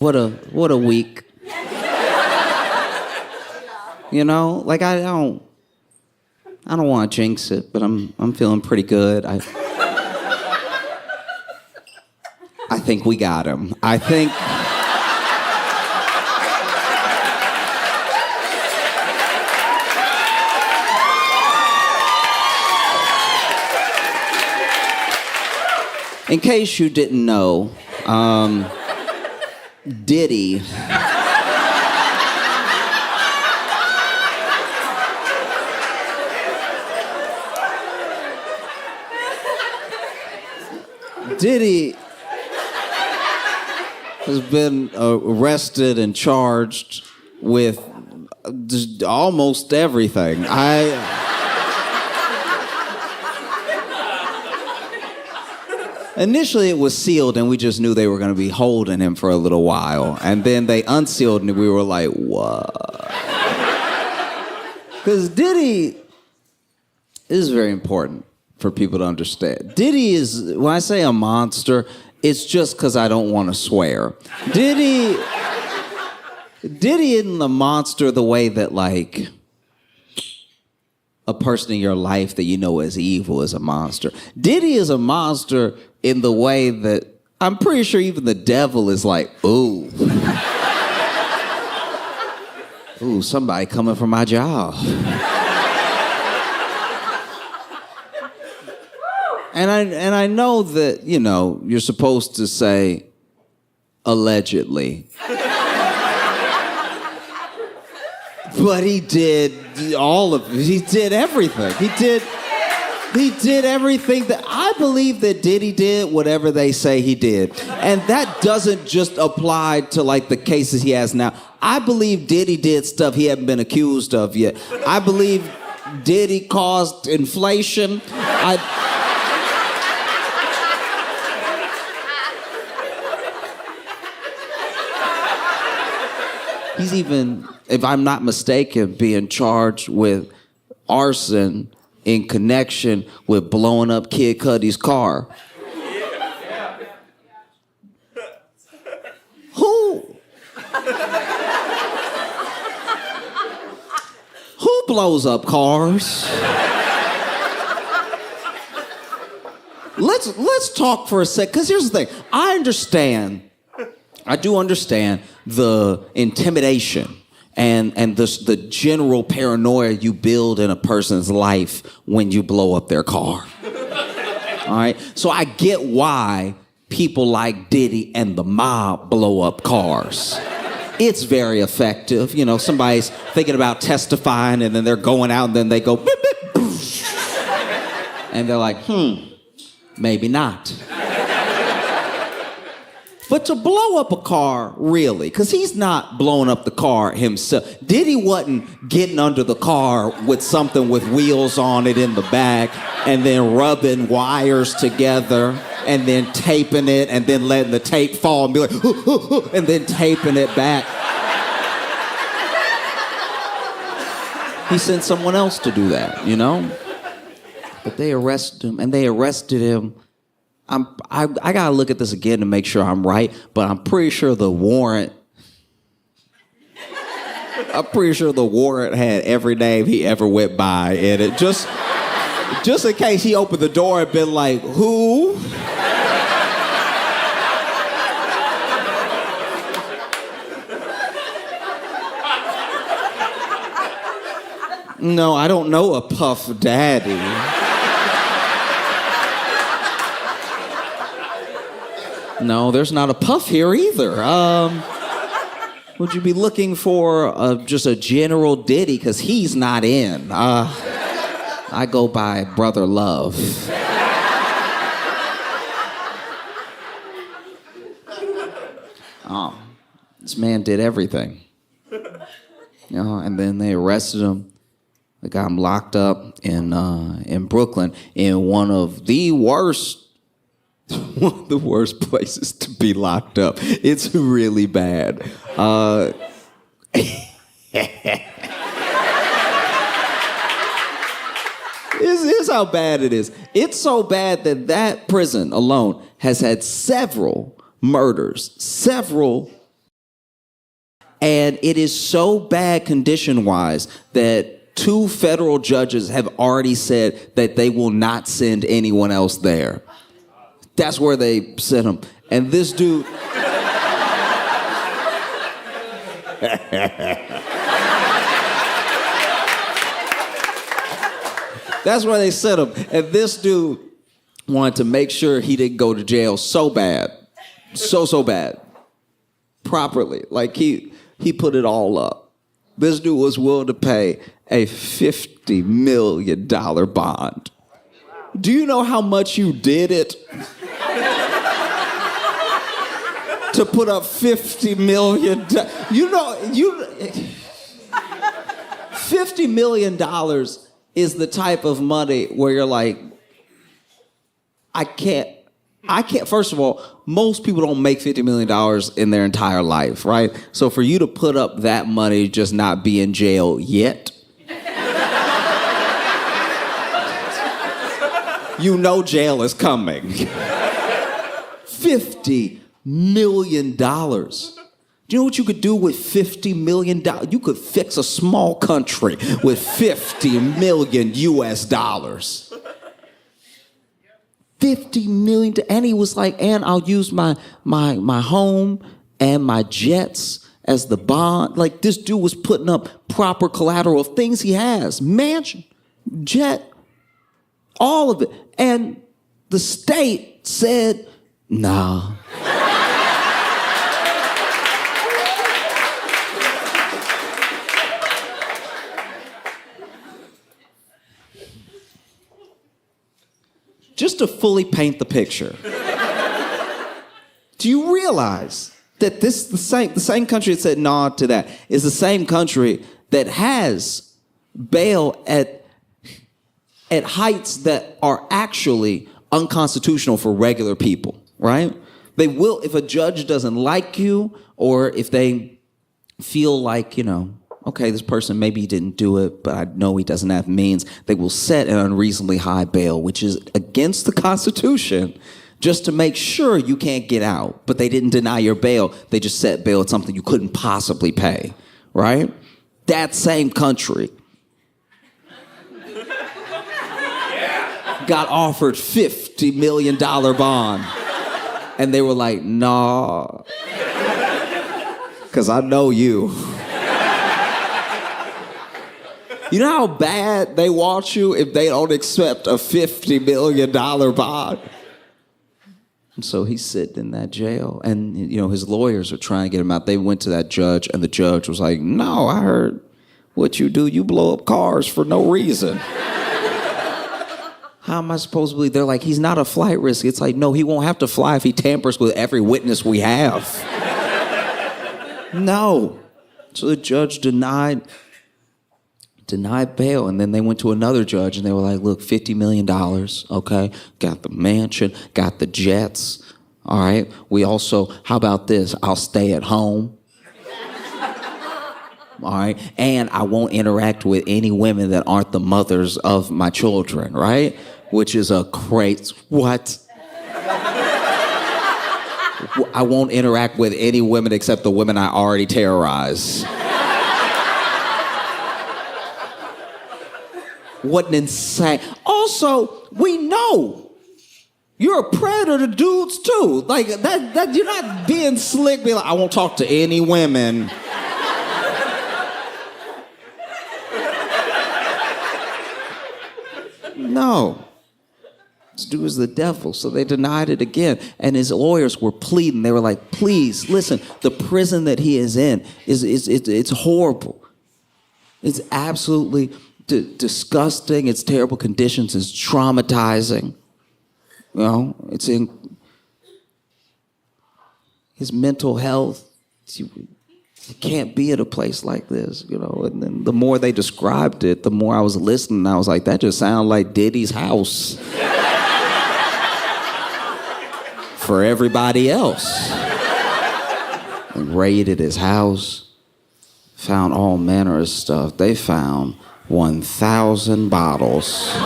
What a week. You know, like I don't want to jinx it, but I'm feeling pretty good. I think we got him. I think. In case you didn't know, Diddy has been arrested and charged with just almost everything. Initially, it was sealed, and we just knew they were going to be holding him for a little while. And then they unsealed, and we were like, what? Because Diddy is very important for people to understand. Diddy is, when I say a monster, it's just because I don't want to swear. Diddy isn't a monster the way that, like, a person in your life that you know is evil is a monster. Diddy is a monster in the way that I'm pretty sure even the devil is like, ooh. Ooh, somebody coming for my job. And I know that, you know, you're supposed to say allegedly. But he did all of it. He did everything. He did everything that I believe that Diddy did whatever they say he did. And that doesn't just apply to like the cases he has now. I believe Diddy did stuff he hasn't been accused of yet. I believe Diddy caused inflation. He's even, if I'm not mistaken, being charged with arson in connection with blowing up Kid Cudi's car. Who blows up cars? Let's talk for a sec, because here's the thing. I do understand the intimidation and the general paranoia you build in a person's life when you blow up their car. All right? So I get why people like Diddy and the mob blow up cars. It's very effective. You know, somebody's thinking about testifying and then they're going out and then they go, beep, beep, boosh. And they're like, maybe not. But to blow up a car, really, because he's not blowing up the car himself. Diddy wasn't getting under the car with something with wheels on it in the back and then rubbing wires together and then taping it and then letting the tape fall and be like, and then taping it back. He sent someone else to do that, you know? But they arrested him, and they arrested him. I gotta look at this again to make sure I'm right, but I'm pretty sure the warrant had every name he ever went by in it. Just in case he opened the door and been like, who? No, I don't know a Puff Daddy. No, there's not a Puff here either. Would you be looking for just a general Diddy? Because he's not in. I go by Brother Love. This man did everything. You know, and then they arrested him. They got him locked up in Brooklyn in one of the worst places to be locked up. It's really bad. Here's how bad it is. It's so bad that that prison alone has had several murders, several And it is so bad condition-wise that 2 federal judges have already said that they will not send anyone else there. That's where they sent him. And this dude... That's where they sent him. And this dude wanted to make sure he didn't go to jail so bad. So bad. Properly. Like, he put it all up. This dude was willing to pay a $50 million bond. Do you know how much you did it? To put up $50 million. $50 million is the type of money where you're like, I can't, first of all, most people don't make $50 million in their entire life, right? So for you to put up that money, just not be in jail yet, you know jail is coming. $50 million. Do you know what you could do with $50 million? You could fix a small country with $50 million US dollars. $50 million, and he was like, and I'll use my home and my jets as the bond. Like, this dude was putting up proper collateral of things he has. Mansion, jet, all of it. And the state said, nah. Just to fully paint the picture, do you realize that the same country that said nah to that is the same country that has bail at heights that are actually unconstitutional for regular people, right? They will, if a judge doesn't like you, or if they feel like, okay, this person maybe didn't do it, but I know he doesn't have means, they will set an unreasonably high bail, which is against the Constitution, just to make sure you can't get out. But they didn't deny your bail. They just set bail at something you couldn't possibly pay, right? That same country got offered $50 million bond. And they were like, nah, because I know you. You know how bad they want you if they don't accept a $50 million bond? And so he's sitting in that jail, and his lawyers are trying to get him out. They went to that judge, and the judge was like, no, I heard what you do. You blow up cars for no reason. How am I supposed to believe? They're like, he's not a flight risk. It's like, no, he won't have to fly if he tampers with every witness we have. No. So the judge denied bail, and then they went to another judge, and they were like, look, $50 million, okay? Got the mansion, got the jets, all right? We also, how about this? I'll stay at home, all right? And I won't interact with any women that aren't the mothers of my children, right? Which is a crazy, what? I won't interact with any women except the women I already terrorize. What an insane. Also, we know you're a predator to dudes too. Like that you're not being slick, being like, I won't talk to any women. No. This dude is the devil. So they denied it again. And his lawyers were pleading. They were like, please, listen, the prison that he is in it's horrible. It's absolutely disgusting. It's terrible conditions. It's traumatizing. It's in his mental health. You can't be at a place like this, And then the more they described it, the more I was listening. I was like, that just sounds like Diddy's house for everybody else. And raided his house, found all manner of stuff. They found 1,000 bottles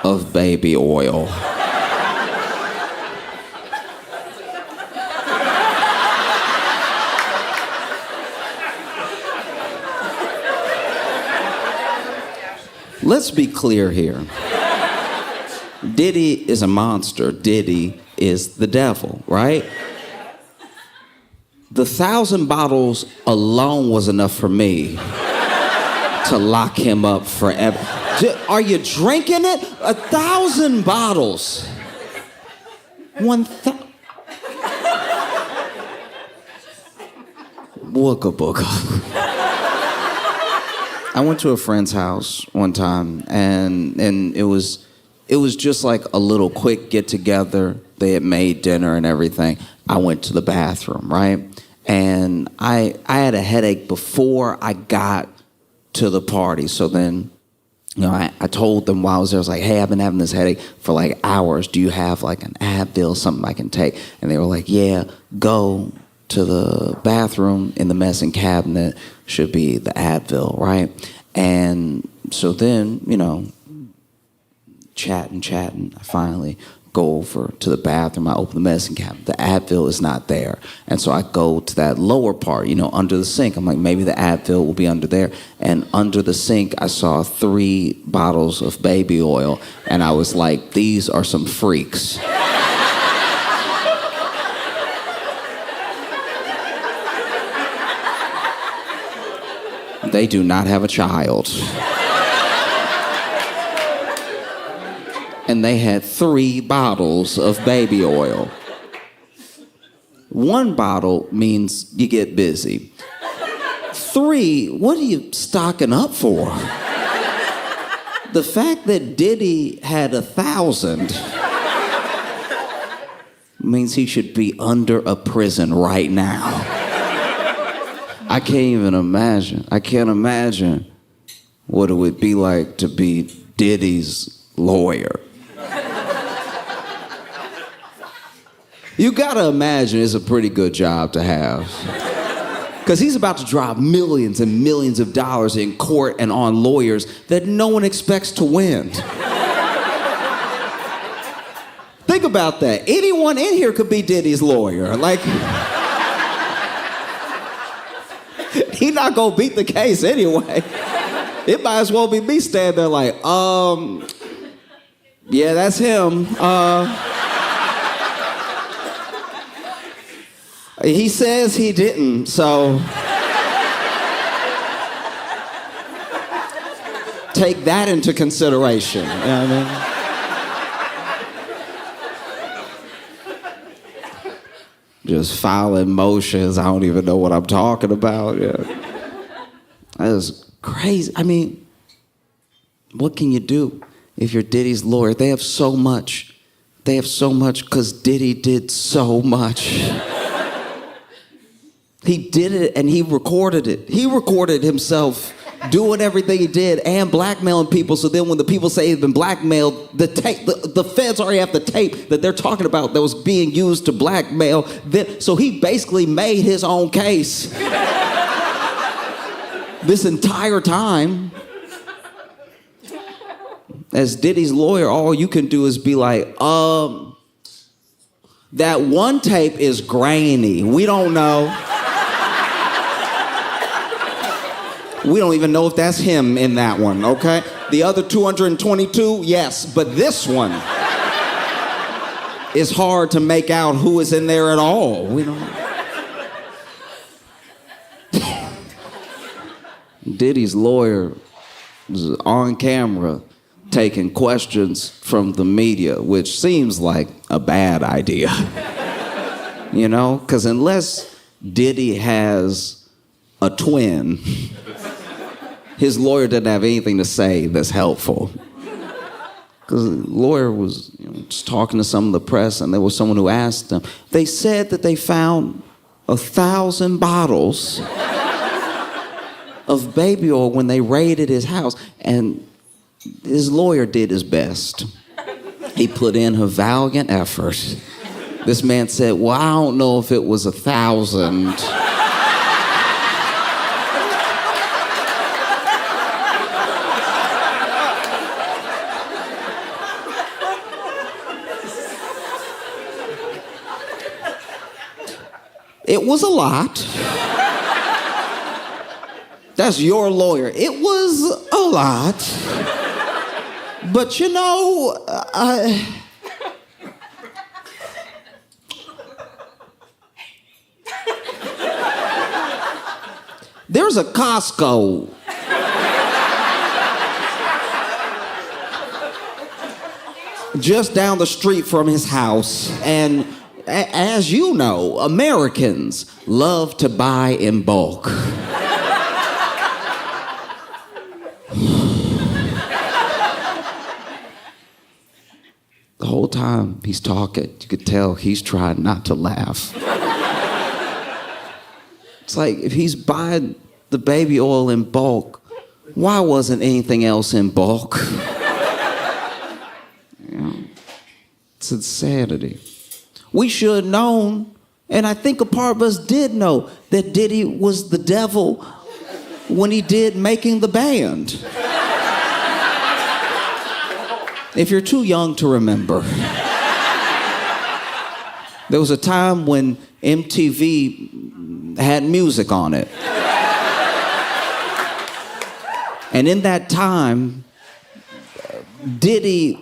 of baby oil. let's be clear here. Diddy is a monster. Diddy is the devil, right? The 1,000 bottles alone was enough for me to lock him up forever. Are you drinking it? 1,000 bottles. 1,000. Wooga booga. I went to a friend's house one time, and it was just like a little quick get together. They had made dinner and everything. I went to the bathroom, right? And I had a headache before I got to the party. So then, I told them while I was there, I was like, hey, I've been having this headache for like hours. Do you have like an Advil, something I can take? And they were like, yeah, go to the bathroom in the medicine cabinet, should be the Advil, right? And so then, chatting, I finally go over to the bathroom. I open the medicine cabinet. The Advil is not there. And so I go to that lower part, under the sink. I'm like, maybe the Advil will be under there. And under the sink, I saw 3 bottles of baby oil. And I was like, these are some freaks. They do not have a child. And they had 3 bottles of baby oil. 1 bottle means you get busy. 3, what are you stocking up for? The fact that Diddy had 1,000 means he should be under a prison right now. I can't even imagine. I can't imagine what it would be like to be Diddy's lawyer. You gotta imagine it's a pretty good job to have. Because he's about to drop millions and millions of dollars in court and on lawyers that no one expects to win. Think about that. Anyone in here could be Diddy's lawyer. Like, he not gonna beat the case anyway. It might as well be me standing there like, yeah, that's him. He says he didn't, so take that into consideration. You know what I mean? Just filing motions. I don't even know what I'm talking about. Yeah. That is crazy. I mean, what can you do if you're Diddy's lawyer? They have so much. They have so much because Diddy did so much. He did it and he recorded it. He recorded himself doing everything he did and blackmailing people. So then when the people say he's been blackmailed, the tape, the feds already have the tape that they're talking about that was being used to blackmail them. So he basically made his own case this entire time. As Diddy's lawyer, all you can do is be like, that one tape is grainy. We don't know. We don't even know if that's him in that one, okay? The other 222, yes, but this one is hard to make out who is in there at all. We don't know. Diddy's lawyer was on camera taking questions from the media, which seems like a bad idea. Because unless Diddy has a twin, his lawyer didn't have anything to say that's helpful. Because the lawyer was just talking to some of the press, and there was someone who asked them. They said that they found 1,000 bottles of baby oil when they raided his house, and his lawyer did his best. He put in a valiant effort. This man said, well, I don't know if it was 1,000. It was a lot. That's your lawyer. It was a lot. But you know, there's a Costco just down the street from his house, and as you know, Americans love to buy in bulk. The whole time he's talking, you could tell he's trying not to laugh. It's like, if he's buying the baby oil in bulk, why wasn't anything else in bulk? You know, it's insanity. We should have known, and I think a part of us did know, that Diddy was the devil when he did Making the Band. If you're too young to remember, there was a time when MTV had music on it. And in that time, Diddy,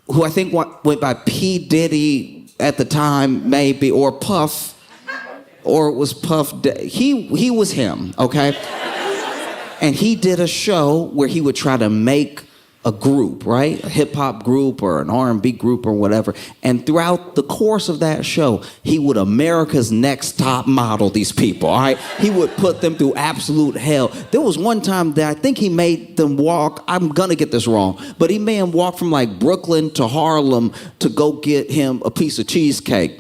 who I think went by P. Diddy at the time, maybe, or Puff, or it was Puff, he was him, okay? And he did a show where he would try to make a group, right? A hip-hop group or an R&B group or whatever. And throughout the course of that show, he would America's Next Top Model these people, all right? He would put them through absolute hell. There was one time that I think he made them walk, I'm gonna get this wrong, but he made them walk from like Brooklyn to Harlem to go get him a piece of cheesecake.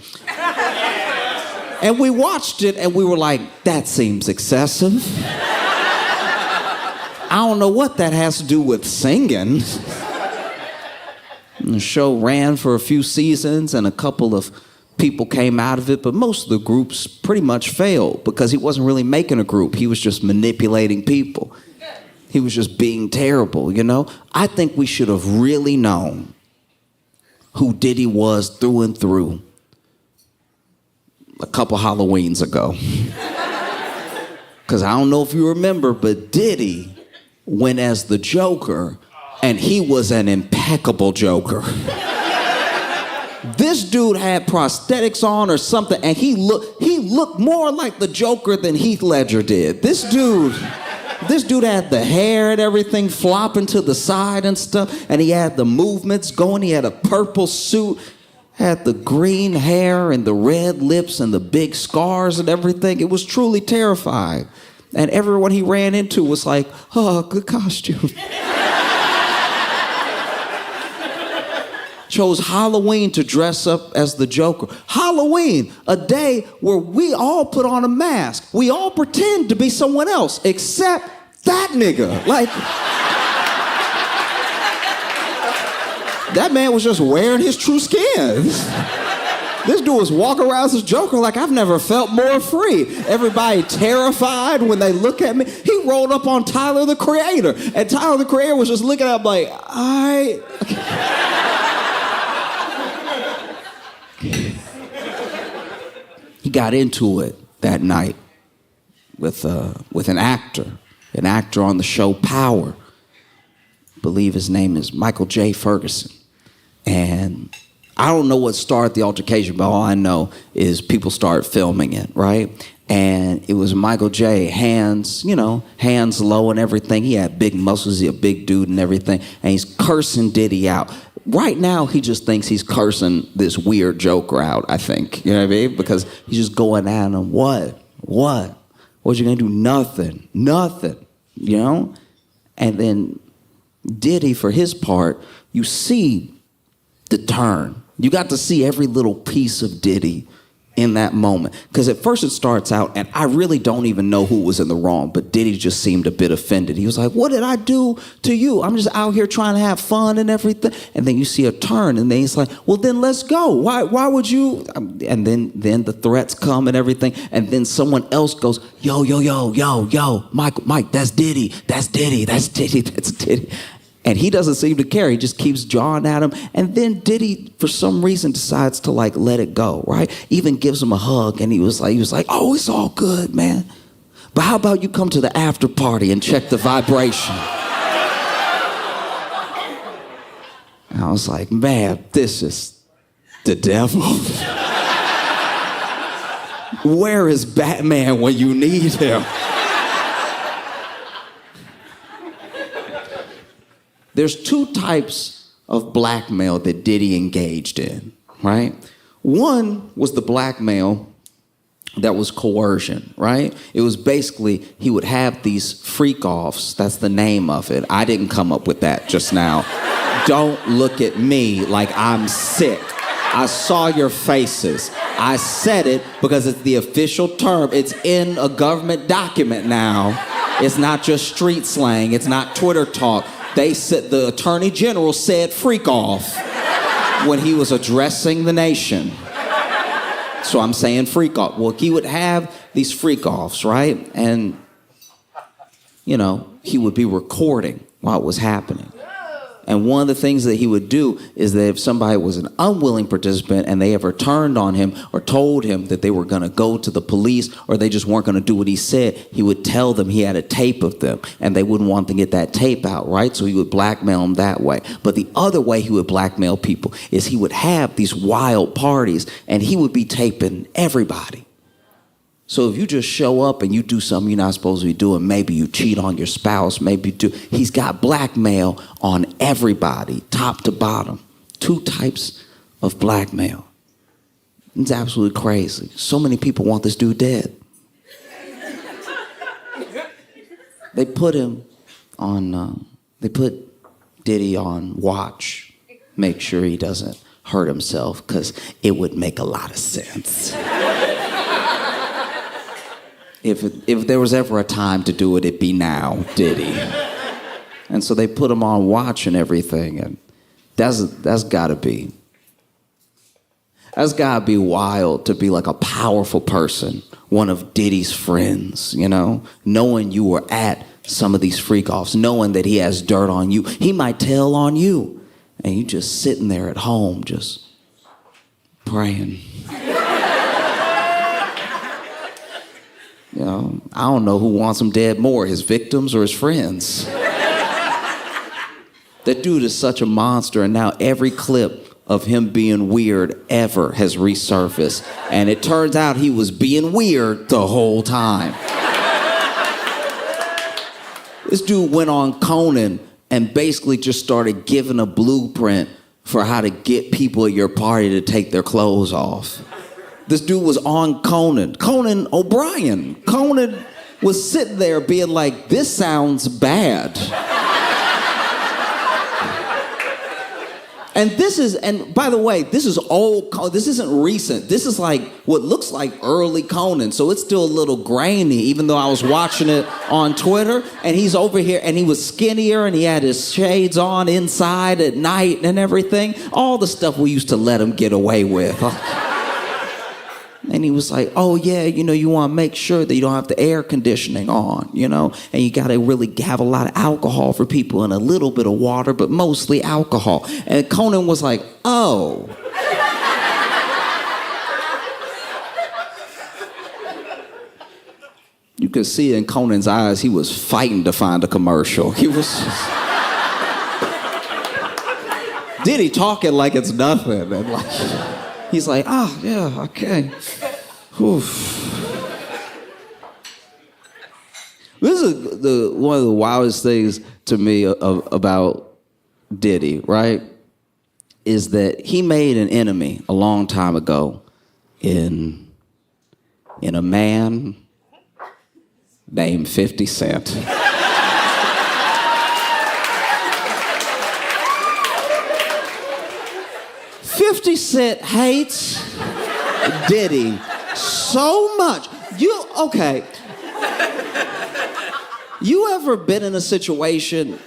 And we watched it and we were like, that seems excessive. I don't know what that has to do with singing. The show ran for a few seasons and a couple of people came out of it, but most of the groups pretty much failed because he wasn't really making a group. He was just manipulating people. He was just being terrible, you know? I think we should have really known who Diddy was through and through a couple Halloweens ago. Because I don't know if you remember, but Diddy went as the Joker, and he was an impeccable Joker. This dude had prosthetics on or something, and he looked more like the Joker than Heath Ledger did. This dude had the hair and everything flopping to the side and stuff, and he had the movements going. He had a purple suit, had the green hair and the red lips and the big scars and everything. It was truly terrifying. And everyone he ran into was like, oh, good costume. Chose Halloween to dress up as the Joker. Halloween, a day where we all put on a mask. We all pretend to be someone else, except that nigga. Like, that man was just wearing his true skin. This dude was walking around as a Joker like, I've never felt more free. Everybody terrified when they look at me. He rolled up on Tyler, the Creator. And Tyler, the Creator, was just looking at him like, He got into it that night with an actor on the show Power. I believe his name is Michael J. Ferguson. And I don't know what started the altercation, but all I know is people started filming it, right? And it was Michael J. hands low and everything. He had big muscles, he a big dude and everything. And he's cursing Diddy out. Right now, he just thinks he's cursing this weird Joker out, I think. You know what I mean? Because he's just going at him, what? What you gonna do? Nothing, you know? And then Diddy, for his part, you see the turn. You got to see every little piece of Diddy in that moment. Because at first it starts out, and I really don't even know who was in the wrong, but Diddy just seemed a bit offended. He was like, what did I do to you? I'm just out here trying to have fun and everything. And then you see a turn, and then he's like, well, then let's go. Why would you? And then the threats come and everything, and then someone else goes, yo, Mike, that's Diddy. And he doesn't seem to care. He just keeps jawing at him. And then Diddy, for some reason, decides to like let it go, right? Even gives him a hug. And he was like, oh, it's all good, man. But how about you come to the after party and check the vibration? I was like, man, this is the devil. Where is Batman when you need him? There's two types of blackmail that Diddy engaged in, right? One was the blackmail that was coercion, right? It was basically, he would have these freak-offs. That's the name of it. I didn't come up with that just now. Don't look at me like I'm sick. I saw your faces. I said it because it's the official term. It's in a government document now. It's not just street slang. It's not Twitter talk. They said, the Attorney General said freak-off when he was addressing the nation. So I'm saying freak-off. Well, he would have these freak-offs, right? And, you know, he would be recording while it was happening. And one of the things that he would do is that if somebody was an unwilling participant and they ever turned on him or told him that they were going to go to the police or they just weren't going to do what he said, he would tell them he had a tape of them and they wouldn't want to get that tape out, right? So he would blackmail them that way. But the other way he would blackmail people is he would have these wild parties and he would be taping everybody. So if you just show up and you do something you're not supposed to be doing, maybe you cheat on your spouse, maybe you do. He's got blackmail on everybody, top to bottom. Two types of blackmail. It's absolutely crazy. So many people want this dude dead. They put Diddy on watch, make sure he doesn't hurt himself, because it would make a lot of sense. If there was ever a time to do it, it'd be now, Diddy. And so they put him on watch and everything, and that's gotta be wild to be like a powerful person, one of Diddy's friends, you know, knowing you were at some of these freak-offs, knowing that he has dirt on you. He might tell on you, and you just sitting there at home just praying. You know, I don't know who wants him dead more, his victims or his friends. That dude is such a monster, and now every clip of him being weird ever has resurfaced. And it turns out he was being weird the whole time. This dude went on Conan and basically just started giving a blueprint for how to get people at your party to take their clothes off. This dude was on Conan O'Brien. Conan was sitting there being like, this sounds bad. And by the way, this is old, this isn't recent. This is like what looks like early Conan, so it's still a little grainy, even though I was watching it on Twitter, and he's over here, and he was skinnier, and he had his shades on inside at night and everything. All the stuff we used to let him get away with. And he was like, oh yeah, you know, you want to make sure that you don't have the air conditioning on, you know, and you got to really have a lot of alcohol for people and a little bit of water, but mostly alcohol. And Conan was like, oh. You could see in Conan's eyes, he was fighting to find a commercial. He was Diddy talking like it's nothing. And like, he's like, oh, yeah, okay. This is one of the wildest things to me about Diddy, right? Is that he made an enemy a long time ago in a man named 50 Cent. 50 Cent hates Diddy so much. Okay. You ever been in a situation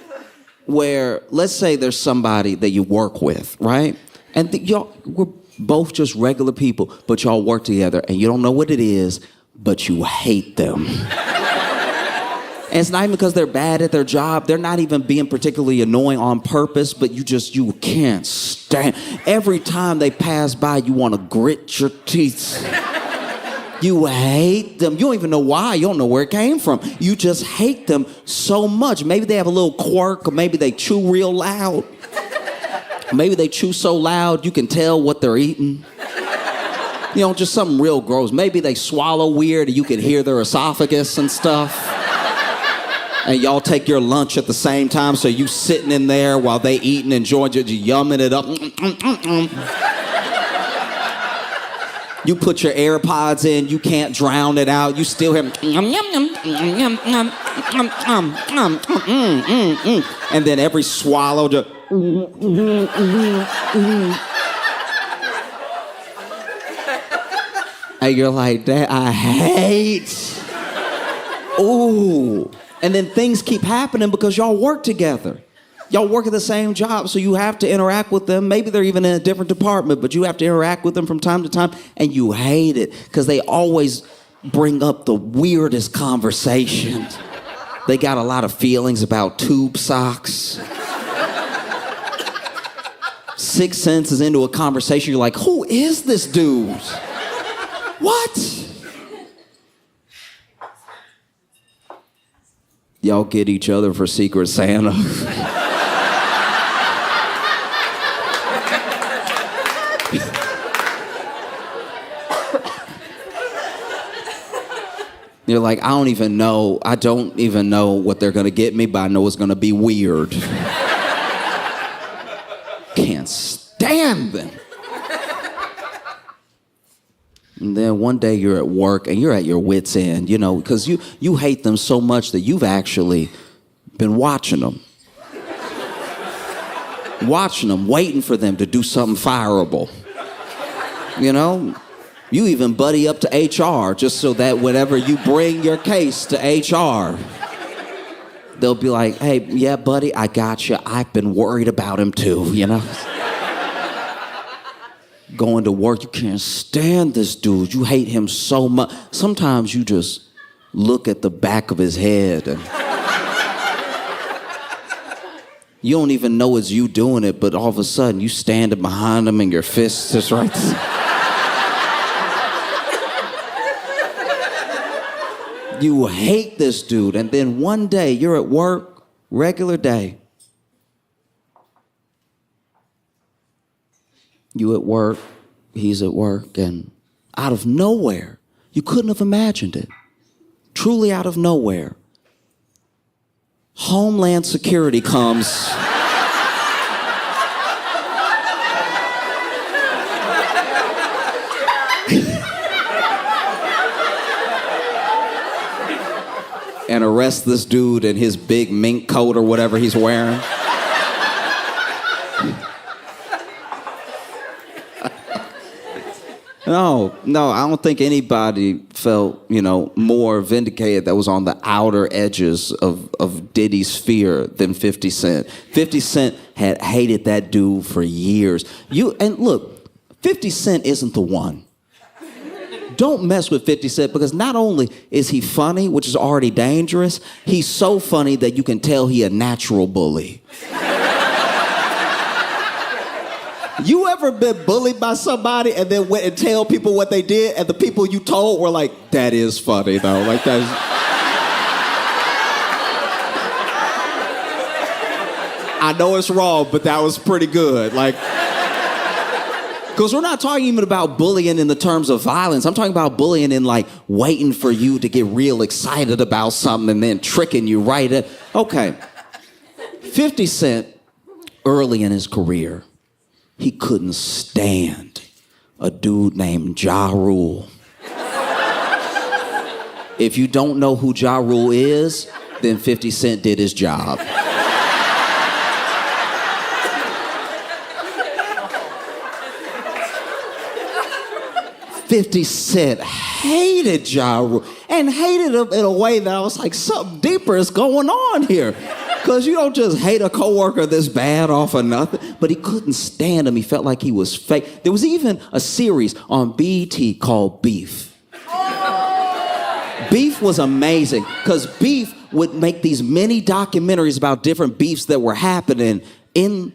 where, let's say there's somebody that you work with, right? And we're both just regular people, but y'all work together and you don't know what it is, but you hate them. And it's not even because they're bad at their job. They're not even being particularly annoying on purpose, but you can't stand. Every time they pass by, you want to grit your teeth. You hate them. You don't even know why. You don't know where it came from. You just hate them so much. Maybe they have a little quirk, or maybe they chew real loud. Maybe they chew so loud you can tell what they're eating. You know, just something real gross. Maybe they swallow weird and you can hear their esophagus and stuff. And y'all take your lunch at the same time, so you sitting in there while they eating, enjoying it, yumming it up. You put your AirPods in, you can't drown it out. You still hear and then every swallow just and you're like, that I hate. Ooh. And then things keep happening because y'all work together. Y'all work at the same job, so you have to interact with them. Maybe they're even in a different department, but you have to interact with them from time to time, and you hate it because they always bring up the weirdest conversations. They got a lot of feelings about tube socks. 6 sentences into a conversation, you're like, who is this dude? What? Y'all get each other for Secret Santa. You're like, I don't even know what they're gonna get me, but I know it's gonna be weird. Can't stand them. And then one day you're at work and you're at your wit's end, you know, because you hate them so much that you've actually been watching them. Watching them, waiting for them to do something fireable. You know? You even buddy up to HR just so that whenever you bring your case to HR, they'll be like, hey, yeah, buddy, I got you. I've been worried about him too, you know? Going to work, you can't stand this dude. You hate him so much. Sometimes you just look at the back of his head and you don't even know it's you doing it, but all of a sudden you standing behind him and your fist is right there. You hate this dude, and then one day you're at work, regular day. You at work, he's at work, and out of nowhere, you couldn't have imagined it. Truly out of nowhere, Homeland Security comes. And arrest this dude in his big mink coat or whatever he's wearing. No, I don't think anybody felt, more vindicated that was on the outer edges of Diddy's sphere than 50 Cent. 50 Cent had hated that dude for years. And look, 50 Cent isn't the one. Don't mess with 50 Cent because not only is he funny, which is already dangerous, he's so funny that you can tell he a natural bully. You ever been bullied by somebody and then went and tell people what they did and the people you told were like, that is funny though, like that's... I know it's wrong, but that was pretty good, like... Because we're not talking even about bullying in the terms of violence. I'm talking about bullying in like waiting for you to get real excited about something and then tricking you right at... Okay. 50 Cent, early in his career, he couldn't stand a dude named Ja Rule. If you don't know who Ja Rule is, then 50 Cent did his job. 50 Cent hated Ja Rule and hated him in a way that I was like, something deeper is going on here. Because you don't just hate a coworker this bad off of nothing. But he couldn't stand him. He felt like he was fake. There was even a series on BET called Beef. Beef was amazing because Beef would make these mini documentaries about different beefs that were happening in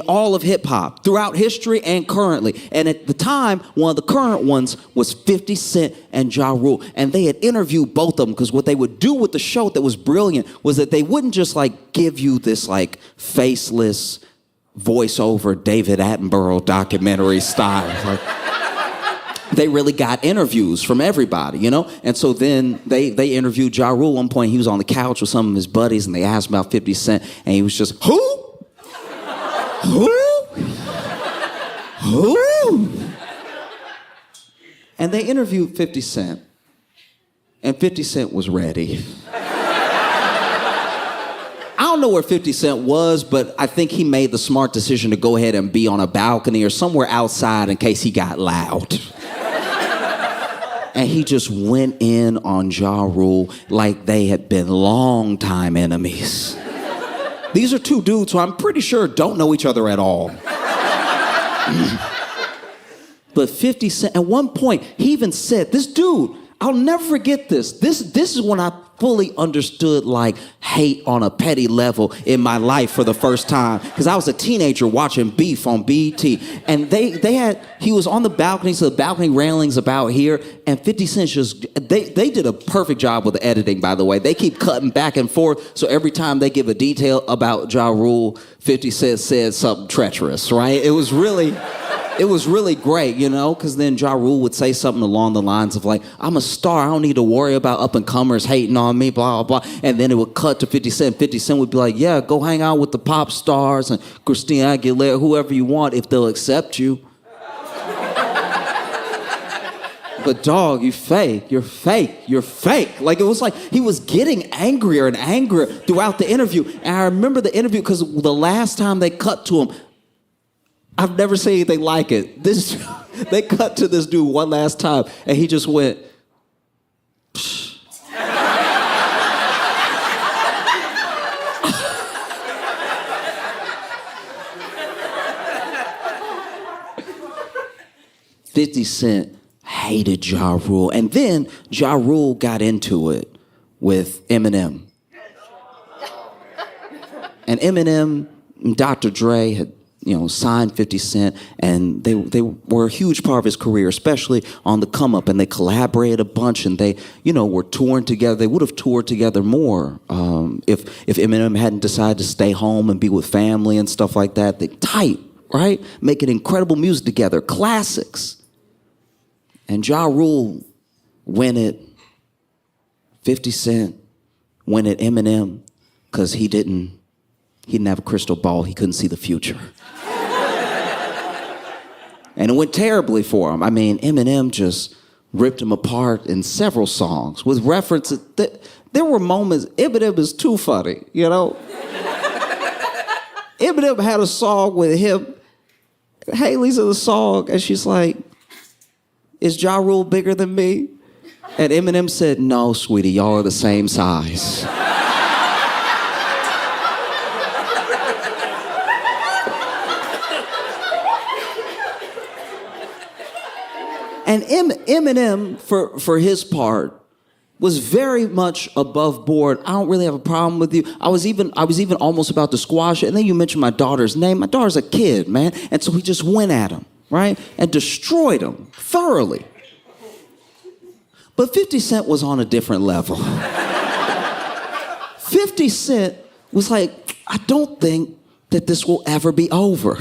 all of hip-hop, throughout history and currently. And at the time, one of the current ones was 50 Cent and Ja Rule. And they had interviewed both of them because what they would do with the show that was brilliant was that they wouldn't just like give you this like faceless voiceover David Attenborough documentary style. Like, they really got interviews from everybody, you know? And so then they interviewed Ja Rule. At one point, he was on the couch with some of his buddies, and they asked him about 50 Cent, and he was just, who? Who? Who? And they interviewed 50 Cent, and 50 Cent was ready. I don't know where 50 Cent was, but I think he made the smart decision to go ahead and be on a balcony or somewhere outside in case he got loud. And he just went in on Ja Rule like they had been longtime enemies. These are two dudes who I'm pretty sure don't know each other at all. But 50 Cent, at one point, he even said, this dude, I'll never forget this. This is when I fully understood like hate on a petty level in my life for the first time. Because I was a teenager watching Beef on BET. And he was on the balcony, so the balcony railing's about here. And 50 Cent just, they did a perfect job with the editing, by the way. They keep cutting back and forth. So every time they give a detail about Ja Rule, 50 Cent said something treacherous, right? It was really great, you know, because then Ja Rule would say something along the lines of like, I'm a star, I don't need to worry about up-and-comers hating on me, blah, blah, blah. And then it would cut to 50 Cent. 50 Cent would be like, yeah, go hang out with the pop stars and Christina Aguilera, whoever you want, if they'll accept you. But dog, you fake, you're fake, you're fake. Like, it was like he was getting angrier and angrier throughout the interview. And I remember the interview because the last time they cut to him, I've never seen anything like it. They cut to this dude one last time, and he just went, psh. 50 Cent hated Ja Rule. And then Ja Rule got into it with Eminem. And Eminem and Dr. Dre had, you know, signed 50 Cent, and they were a huge part of his career, especially on the come up, and they collaborated a bunch, and they, you know, were touring together. They would have toured together more if Eminem hadn't decided to stay home and be with family and stuff like that. They tight, right? Making incredible music together, classics. And Ja Rule went at 50 Cent, went at Eminem, because he didn't have a crystal ball. He couldn't see the future. And it went terribly for him. I mean, Eminem just ripped him apart in several songs with references. There were moments, Eminem is too funny, you know? Eminem had a song with him. Haley's in the song, and she's like, is Ja Rule bigger than me? And Eminem said, no, sweetie, y'all are the same size. And Eminem, for his part, was very much above board. I don't really have a problem with you. I was even almost about to squash it. And then you mentioned my daughter's name. My daughter's a kid, man. And so he just went at him, right? And destroyed him thoroughly. But 50 Cent was on a different level. 50 Cent was like, I don't think that this will ever be over.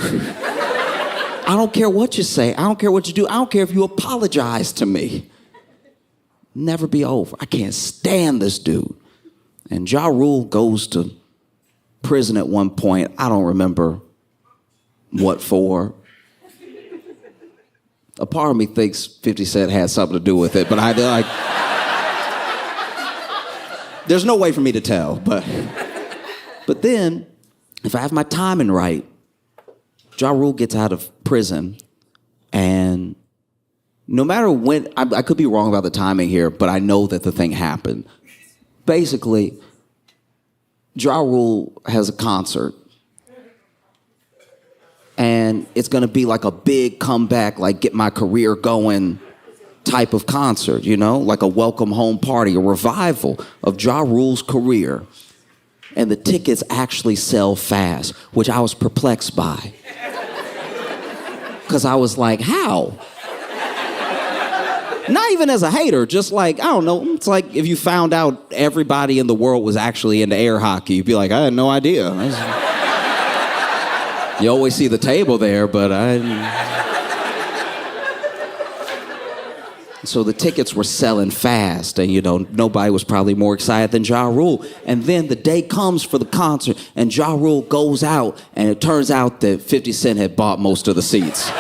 I don't care what you say. I don't care what you do. I don't care if you apologize to me. Never be over. I can't stand this dude. And Ja Rule goes to prison at one point. I don't remember what for. A part of me thinks 50 Cent had something to do with it, but there's no way for me to tell. But then, if I have my timing right, Ja Rule gets out of prison, and no matter when, I could be wrong about the timing here, but I know that the thing happened. Basically, Ja Rule has a concert, and it's gonna be like a big comeback, like get my career going type of concert, you know? Like a welcome home party, a revival of Ja Rule's career. And the tickets actually sell fast, which I was perplexed by. Because I was like, how? Not even as a hater, just like, I don't know. It's like if you found out everybody in the world was actually into air hockey, you'd be like, I had no idea. You always see the table there, but So the tickets were selling fast, and nobody was probably more excited than Rule. And then the day comes for the concert, and Rule goes out, and it turns out that 50 Cent had bought most of the seats.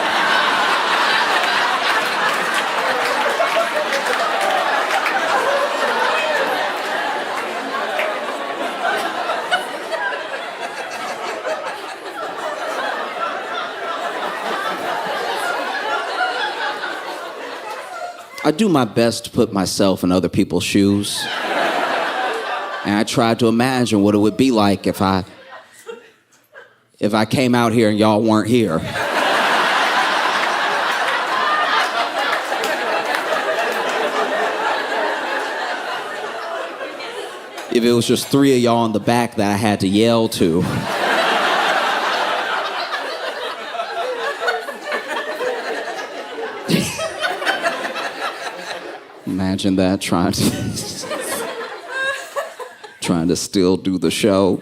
I do my best to put myself in other people's shoes. And I tried to imagine what it would be like if I came out here and y'all weren't here. If it was just 3 of y'all in the back that I had to yell to. Imagine that, trying to still do the show.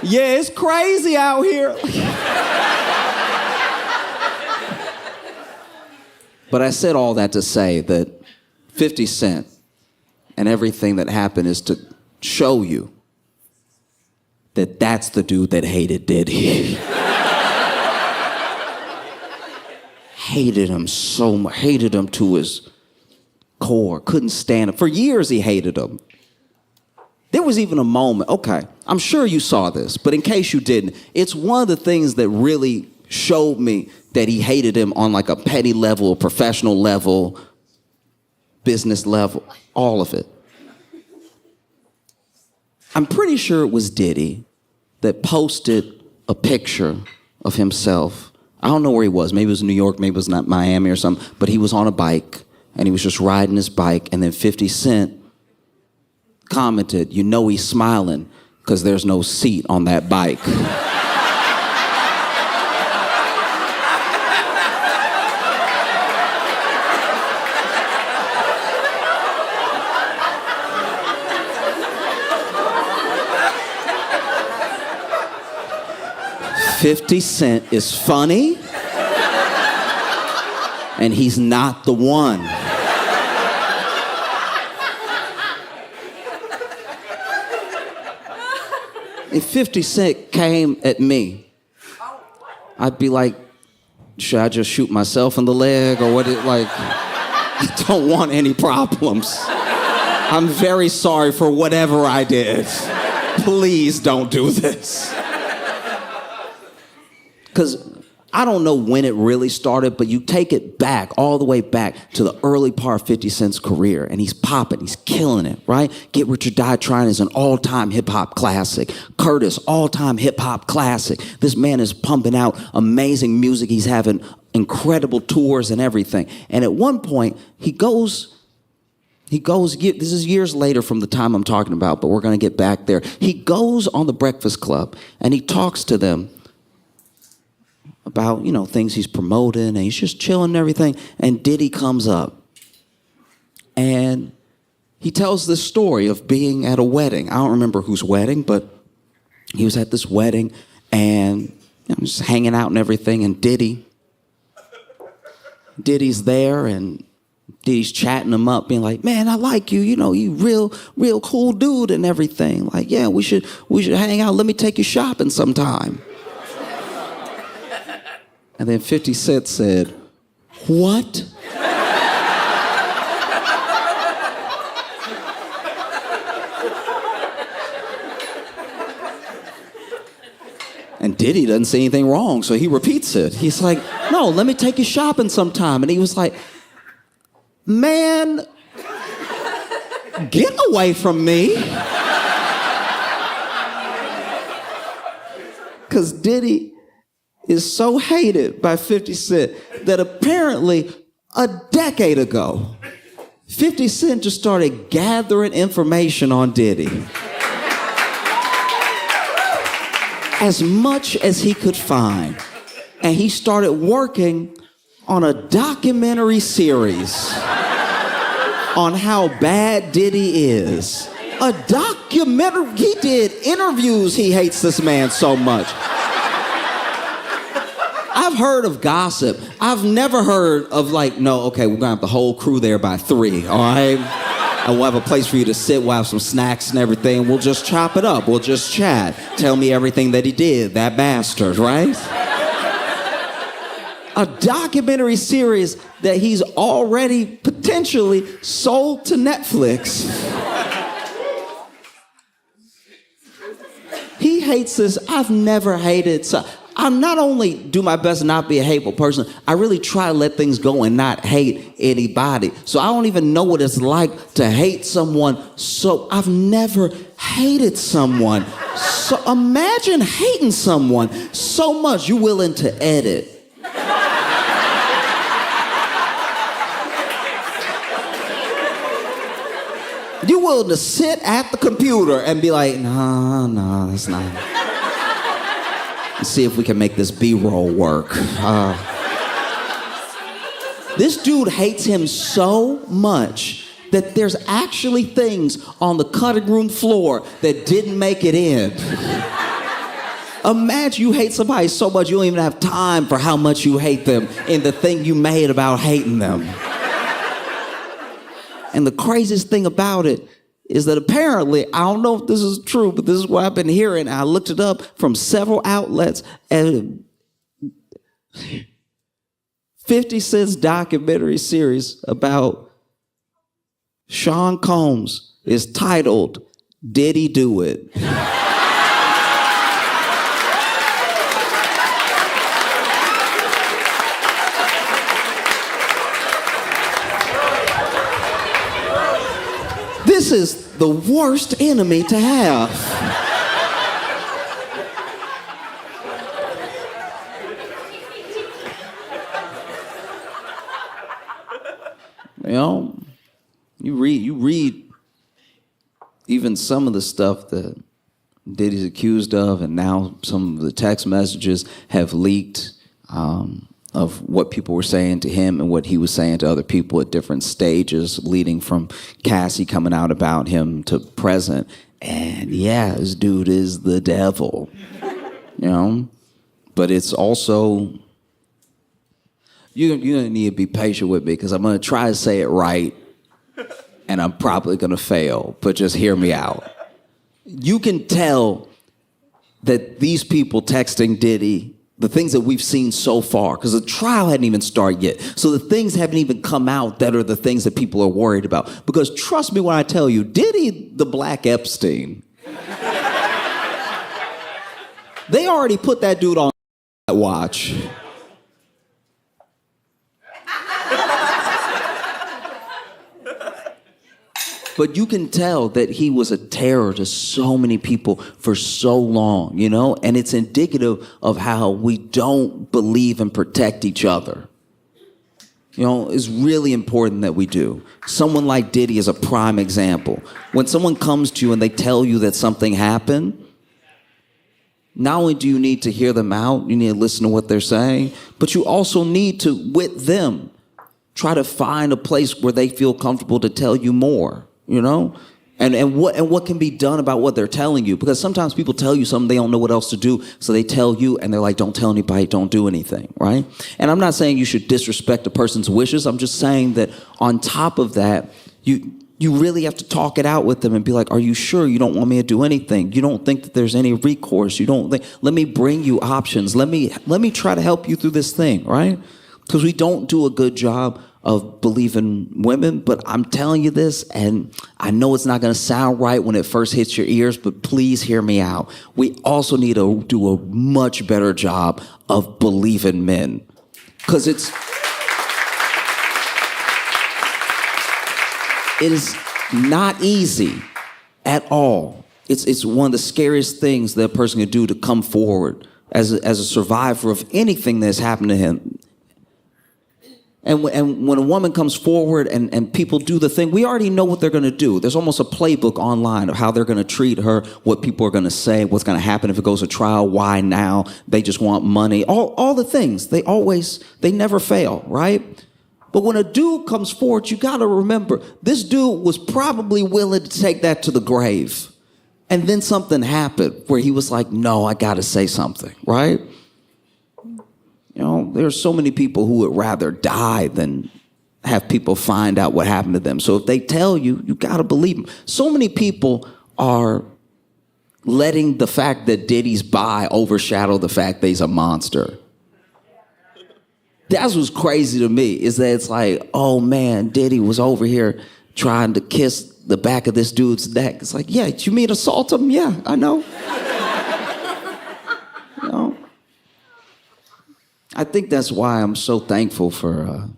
Yeah, it's crazy out here. But I said all that to say that 50 Cent and everything that happened is to show you that that's the dude that hated Diddy. Hated him so much, hated him to his core, couldn't stand him. For years he hated him. There was even a moment, okay, I'm sure you saw this, but in case you didn't, it's one of the things that really showed me that he hated him on like a petty level, a professional level, business level, all of it. I'm pretty sure it was Diddy that posted a picture of himself. I don't know where he was. Maybe it was New York, maybe it was not Miami or something, but he was on a bike. And he was just riding his bike, and then 50 Cent commented, he's smiling because there's no seat on that bike. $50 Cent is funny, and he's not the one. If 50 Cent came at me, I'd be like, should I just shoot myself in the leg or what? I don't want any problems. I'm very sorry for whatever I did. Please don't do this. Because I don't know when it really started, but you take it back, all the way back to the early part of 50 Cent's career, and he's popping, he's killing it, right? Get Rich or Die Trying is an all-time hip-hop classic. Curtis, all-time hip-hop classic. This man is pumping out amazing music. He's having incredible tours and everything. And at one point, he goes, this is years later from the time I'm talking about, but we're going to get back there. He goes on the Breakfast Club, and he talks to them about, things he's promoting, and he's just chilling and everything. And Diddy comes up, and he tells this story of being at a wedding. I don't remember whose wedding, but he was at this wedding, and just hanging out and everything, and Diddy's there, and Diddy's chatting him up, being like, man, I like you, you real cool dude and everything. Like, yeah, we should hang out. Let me take you shopping sometime. And then 50 Cent said, what? And Diddy doesn't see anything wrong, so he repeats it. He's like, no, let me take you shopping sometime. And he was like, man, get away from me. Because Diddy is so hated by 50 Cent that apparently a decade ago, 50 Cent just started gathering information on Diddy. As much as he could find. And he started working on a documentary series on how bad Diddy is. A documentary, he did interviews, he hates this man so much. I've heard of gossip. I've never heard of like, no, okay, we're gonna have the whole crew there by 3, all right? And we'll have a place for you to sit, we'll have some snacks and everything. We'll just chop it up, we'll just chat. Tell me everything that he did, that bastard, right? A documentary series that he's already potentially sold to Netflix. He hates this. I've never hated. So I not only do my best to not be a hateful person, I really try to let things go and not hate anybody. So I don't even know what it's like to hate someone. So I've never hated someone. So imagine hating someone so much you're willing to edit. You're willing to sit at the computer and be like, no, that's not. Let's see if we can make this B-roll work. This dude hates him so much that there's actually things on the cutting room floor that didn't make it in. Imagine you hate somebody so much you don't even have time for how much you hate them in the thing you made about hating them. And the craziest thing about it is that apparently, I don't know if this is true, but this is what I've been hearing. I looked it up from several outlets, and 50 Cent's documentary series about Sean Combs is titled, Diddy Do It? This is the worst enemy to have. You know, you read even some of the stuff that Diddy's accused of, and now some of the text messages have leaked of what people were saying to him and what he was saying to other people at different stages, leading from Cassie coming out about him to present. And yeah, this dude is the devil, you know? But it's also, you're gonna need to be patient with me because I'm gonna try to say it right and I'm probably gonna fail, but just hear me out. You can tell that these people texting Diddy, the things that we've seen so far, because the trial hadn't even started yet. So the things haven't even come out that are the things that people are worried about. Because trust me when I tell you, Diddy the Black Epstein, they already put that dude on watch. But you can tell that he was a terror to so many people for so long, you know? And it's indicative of how we don't believe and protect each other. You know, it's really important that we do. Someone like Diddy is a prime example. When someone comes to you and they tell you that something happened, not only do you need to hear them out, you need to listen to what they're saying, but you also need to, with them, try to find a place where they feel comfortable to tell you more. You know, and what can be done about what they're telling you? Because sometimes people tell you something, they don't know what else to do, so they tell you, and they're like, don't tell anybody, don't do anything, right? And I'm not saying you should disrespect a person's wishes. I'm just saying that on top of that, you really have to talk it out with them and be like, are you sure you don't want me to do anything? You don't think that there's any recourse? You don't think, let me bring you options. Let me try to help you through this thing, right? Because we don't do a good job of believing women, but I'm telling you this, and I know it's not going to sound right when it first hits your ears, but please hear me out. We also need to do a much better job of believing men, because it is not easy at all. It's one of the scariest things that a person can do, to come forward as a survivor of anything that's happened to him. And when a woman comes forward and people do the thing, we already know what they're going to do. There's almost a playbook online of how they're going to treat her, what people are going to say, what's going to happen if it goes to trial, why now, they just want money, all the things. They never fail, right? But when a dude comes forward, you got to remember, this dude was probably willing to take that to the grave. And then something happened where he was like, no, I got to say something, right? You You know, there are so many people who would rather die than have people find out what happened to them. So if they tell you, you got to believe them. So many people are letting the fact that Diddy's bi overshadow the fact that he's a monster. That's what's crazy to me, is that it's like, oh man, Diddy was over here trying to kiss the back of this dude's neck. It's like, yeah, you mean assault him? Yeah, I know. You know? I think that's why I'm so thankful for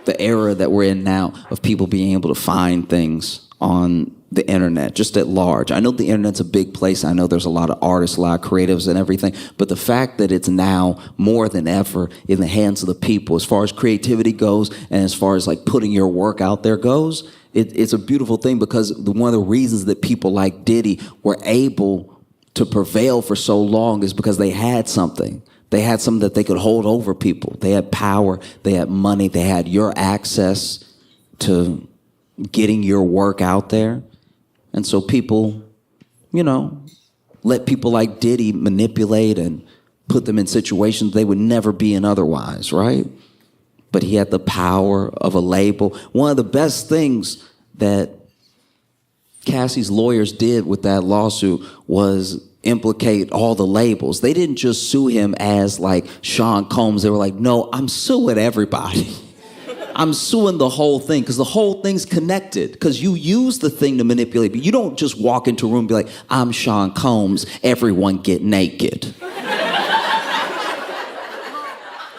the era that we're in now of people being able to find things on the internet, just at large. I know the internet's a big place. I know there's a lot of artists, a lot of creatives and everything, but the fact that it's now more than ever in the hands of the people, as far as creativity goes and as far as like putting your work out there goes, it's a beautiful thing, because one of the reasons that people like Diddy were able to prevail for so long is because they had something. They had something that they could hold over people. They had power, they had money, they had your access to getting your work out there. And so people, you know, let people like Diddy manipulate and put them in situations they would never be in otherwise, right? But he had the power of a label. One of the best things that Cassie's lawyers did with that lawsuit was implicate all the labels. They didn't just sue him as like Sean Combs. They were like, no, I'm suing everybody. I'm suing the whole thing, because the whole thing's connected, because you use the thing to manipulate. But you don't just walk into a room and be like, I'm Sean Combs, everyone get naked.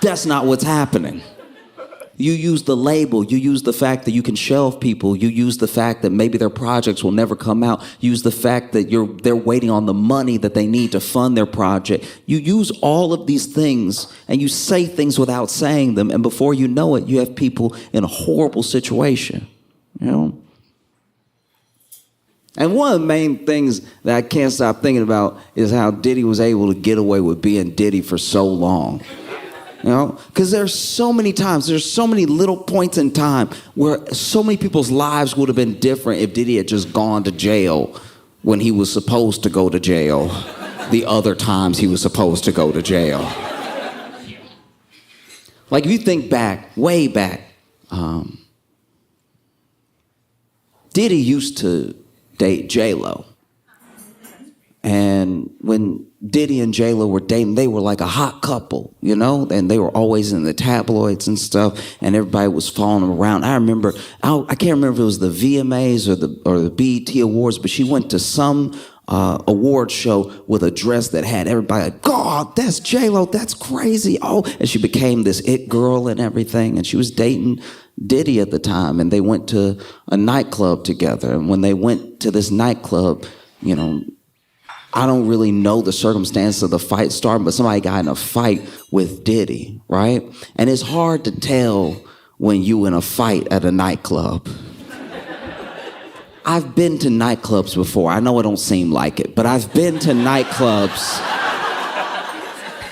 That's not what's happening. You use the label, you use the fact that you can shelve people, you use the fact that maybe their projects will never come out, you use the fact that they're waiting on the money that they need to fund their project. You use all of these things and you say things without saying them, and before you know it, you have people in a horrible situation, you know? And one of the main things that I can't stop thinking about is how Diddy was able to get away with being Diddy for so long. You know, because there's so many times, there's so many little points in time where so many people's lives would have been different if Diddy had just gone to jail when he was supposed to go to jail the other times he was supposed to go to jail. Like if you think back, way back, Diddy used to date J-Lo. And when Diddy and J-Lo were dating, they were like a hot couple, you know, and they were always in the tabloids and stuff, and everybody was following them around. I remember, I can't remember if it was the VMAs or the BET Awards, but she went to some award show with a dress that had everybody like, God, that's J-Lo, that's crazy. Oh, and she became this it girl and everything, and she was dating Diddy at the time, and they went to a nightclub together. And when they went to this nightclub, you know, I don't really know the circumstance of the fight starting, but somebody got in a fight with Diddy, right? And it's hard to tell when you in a fight at a nightclub. I've been to nightclubs before. I know it don't seem like it, but I've been to nightclubs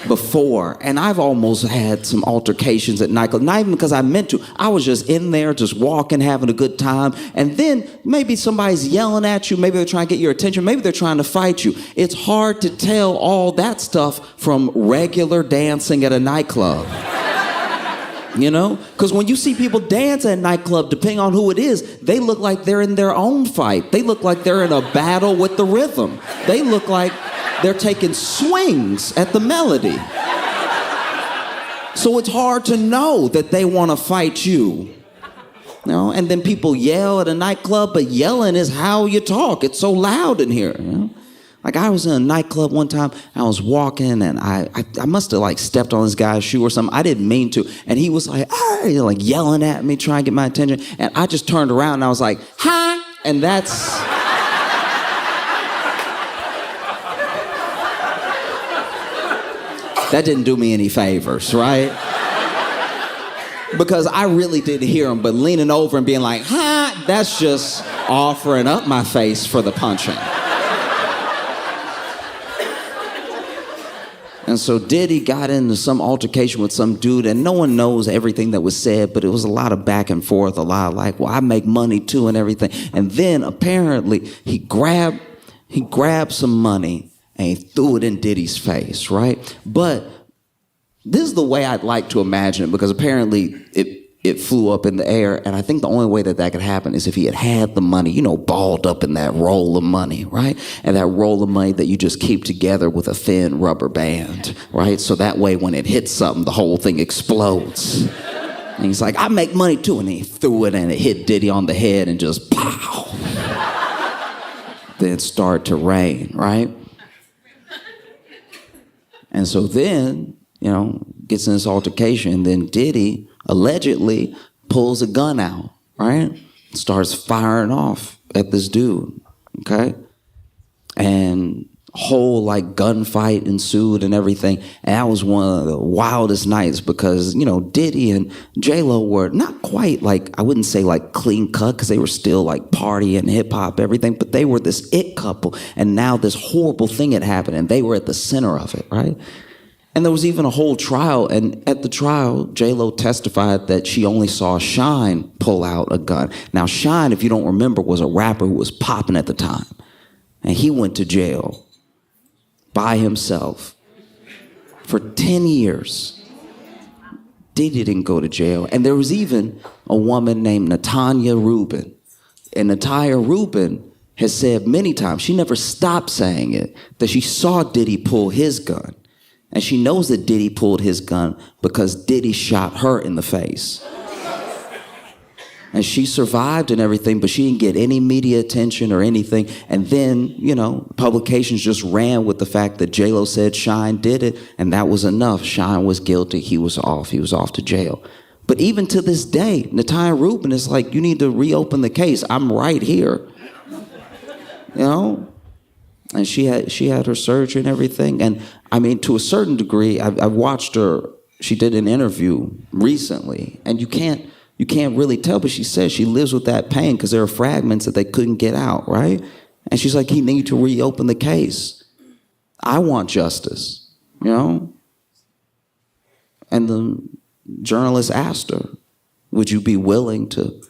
before, and I've almost had some altercations at nightclubs. Not even because I meant to. I was just in there, just walking, having a good time, and then maybe somebody's yelling at you. Maybe they're trying to get your attention. Maybe they're trying to fight you. It's hard to tell all that stuff from regular dancing at a nightclub. You know? Because when you see people dance at a nightclub, depending on who it is, they look like they're in their own fight. They look like they're in a battle with the rhythm. They look like they're taking swings at the melody. So it's hard to know that they want to fight you. You know? And then people yell at a nightclub, but yelling is how you talk. It's so loud in here. You know? Like I was in a nightclub one time, I was walking and I must have like stepped on this guy's shoe or something. I didn't mean to. And he was like, hey, like yelling at me, trying to get my attention. And I just turned around and I was like, hi. And that's... That didn't do me any favors, right? Because I really didn't hear him, but leaning over and being like, ha, that's just offering up my face for the punching. And so Diddy got into some altercation with some dude, and no one knows everything that was said, but it was a lot of back and forth, a lot of like, well, I make money too and everything. And then apparently he grabbed some money and he threw it in Diddy's face, right? But This is the way I'd like to imagine it, because apparently it flew up in the air, and I think the only way that could happen is if he had the money, you know, balled up in that roll of money, right? And that roll of money that you just keep together with a thin rubber band, right? So that way when it hits something, the whole thing explodes. And he's like, I make money too, and he threw it and it hit Diddy on the head and just pow. Then it started to rain, right? And so then, you know, gets in this altercation, and then Diddy allegedly pulls a gun out, right? Starts firing off at this dude, okay? And whole like gunfight ensued and everything. And that was one of the wildest nights because, you know, Diddy and J-Lo were not quite like, I wouldn't say like clean cut, because they were still like party and hip hop, everything, but they were this it couple. And now this horrible thing had happened and they were at the center of it, right? And there was even a whole trial, and at the trial, J-Lo testified that she only saw Shine pull out a gun. Now, Shine, if you don't remember, was a rapper who was popping at the time. And he went to jail by himself for 10 years. Diddy didn't go to jail. And there was even a woman named Natanya Rubin. And Natanya Rubin has said many times, she never stopped saying it, that she saw Diddy pull his gun. And she knows that Diddy pulled his gun because Diddy shot her in the face. And she survived and everything, but she didn't get any media attention or anything. And then, you know, publications just ran with the fact that J-Lo said Shine did it, and that was enough. Shine was guilty. He was off to jail. But even to this day, Natanya Rubin is like, you need to reopen the case. I'm right here. You know? And she had her surgery and everything. And I mean, to a certain degree, I've watched her. She did an interview recently, and you can't really tell, but she says she lives with that pain because there are fragments that they couldn't get out, right? And she's like, he needs to reopen the case. I want justice, you know? And the journalist asked her, would you be willing to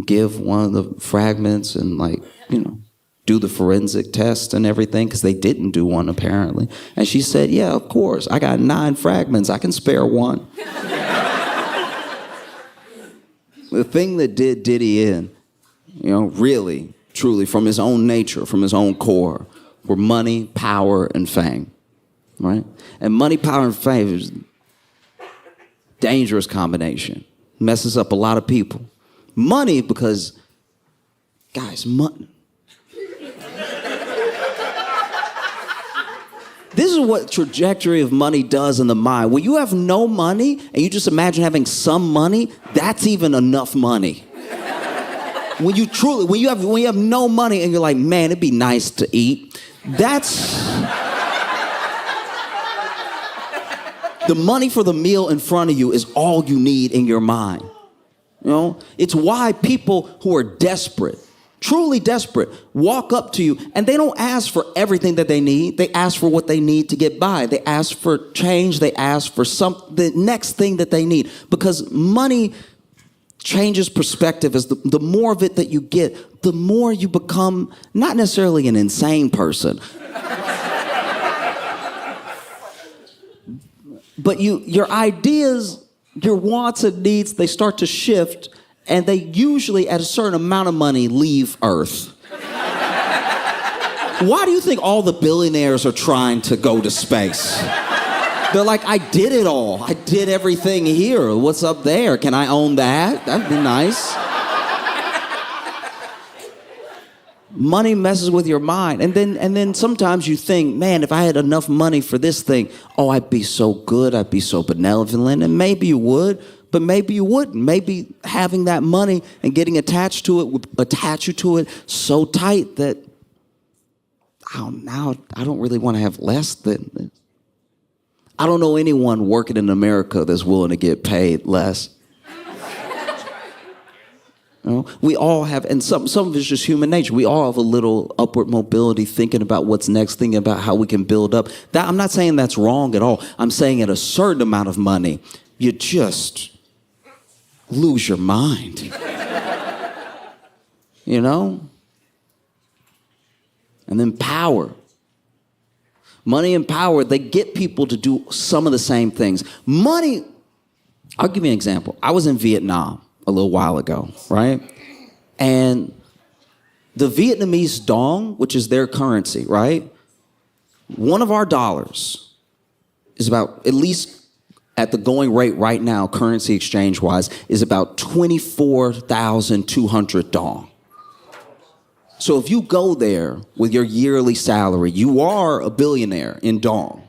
give one of the fragments and, like, you know, do the forensic test and everything, because they didn't do one apparently. And she said, yeah, of course. I got 9 fragments. I can spare one. The thing that did Diddy in, you know, really, truly, from his own nature, from his own core, were money, power, and fame, right? And money, power, and fame is a dangerous combination. Messes up a lot of people. Money, because, guys, money. This is what trajectory of money does in the mind. When you have no money and you just imagine having some money, that's even enough money. When you have no money and you're like, man, it'd be nice to eat. That's the money for the meal in front of you is all you need in your mind. You know, it's why people who are desperate, truly desperate, walk up to you and they don't ask for everything that they need. They ask for what they need to get by. They ask for change. They ask for the next thing that they need, because money changes perspective. As the more of it that you get, the more you become not necessarily an insane person, but your ideas, your wants and needs, they start to shift. And they usually, at a certain amount of money, leave Earth. Why do you think all the billionaires are trying to go to space? They're like, I did it all. I did everything here. What's up there? Can I own that? That'd be nice. Money messes with your mind. And then sometimes you think, man, if I had enough money for this thing, oh, I'd be so good. I'd be so benevolent. And maybe you would. But maybe you wouldn't. Maybe having that money and getting attached to it would attach you to it so tight that now I don't really want to have less than this. I don't know anyone working in America that's willing to get paid less. You know, we all have, and some of it's just human nature. We all have a little upward mobility, thinking about what's next, thinking about how we can build up. I'm not saying that's wrong at all. I'm saying at a certain amount of money, you just lose your mind. You know? And then power. Money and power, they get people to do some of the same things. Money, I'll give you an example. I was in Vietnam a little while ago, right? And the Vietnamese dong, which is their currency, right? One of our dollars is about, at least at the going rate right now, currency exchange-wise, is about 24,200 dong. So if you go there with your yearly salary, you are a billionaire in dong.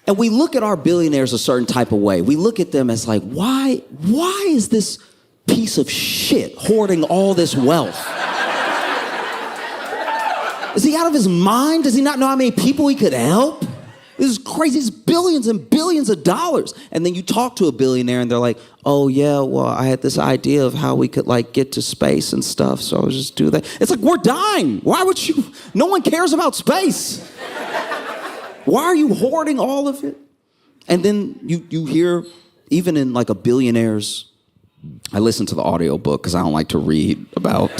And we look at our billionaires a certain type of way. We look at them as like, why is this piece of shit hoarding all this wealth? Is he out of his mind? Does he not know how many people he could help? This is crazy. It's billions and billions of dollars. And then you talk to a billionaire and they're like, oh yeah, well, I had this idea of how we could like get to space and stuff. So I was just do that. It's like, we're dying. Why would you? No one cares about space. Why are you hoarding all of it? And then you hear, even in like a billionaire's, I listen to the audiobook because I don't like to read about...